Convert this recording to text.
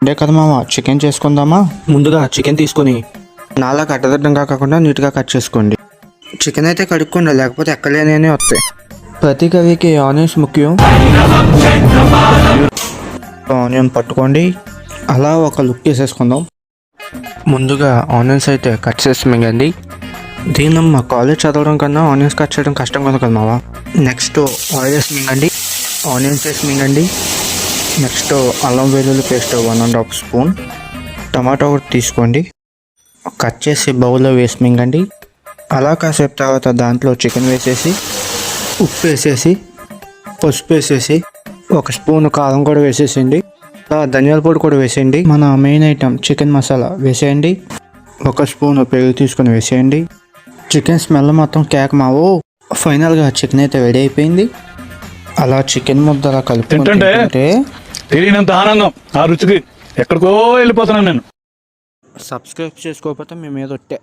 అంటే కదా మామ, చికెన్ చేసుకుందామా? ముందుగా చికెన్ తీసుకొని నాలా కట్టదడ్డంగా కాకుండా నీట్గా కట్ చేసుకోండి. చికెన్ అయితే కడుక్కోండి, లేకపోతే ఎక్కలేని వస్తాయి. ప్రతి కర్రీకి ఆనియన్స్ ముఖ్యం. ఆనియన్ పట్టుకోండి, అలా ఒక లుక్ వేసేసుకుందాం. ముందుగా ఆనియన్స్ అయితే కట్ చేసి మింగండి. దీన్ని మా కాలేజ్ చదవడం కన్నా ఆనియన్స్ కట్ చేయడం కష్టం కదా కదా మావా. నెక్స్ట్ ఆయిల్ వేసి మింగండి, ఆనియన్స్ వేసి మింగండి. నెక్స్ట్ అల్లం వెల్లుల్లి పేస్ట్ 1½ స్పూన్. టమాటో ఒకటి తీసుకోండి, కట్ చేసి బౌల్లో వేసి మింగండి. అలా కాసేపు తర్వాత దాంట్లో చికెన్ వేసేసి, ఉప్పు వేసేసి, పసుపు వేసేసి, 1 స్పూన్ కారం కూడా వేసేసిండి. ధనియాల పొడి కూడా వేసేయండి. మన మెయిన్ ఐటమ్ చికెన్ మసాలా వేసేయండి. 1 స్పూన్ పెరుగు తీసుకొని వేసేయండి. చికెన్ స్మెల్ మొత్తం కేక్ మావు. ఫైనల్గా చికెన్ అయితే రెడీ అయిపోయింది. అలా చికెన్ ముద్ద అలా కలుపుకుంటే తెలియనంత ఆనందం, ఆ రుచికి ఎక్కడికో వెళ్ళిపోతున్నాను నేను. సబ్స్క్రైబ్ చేసుకోకపోతే మీ మీద ఒట్టే.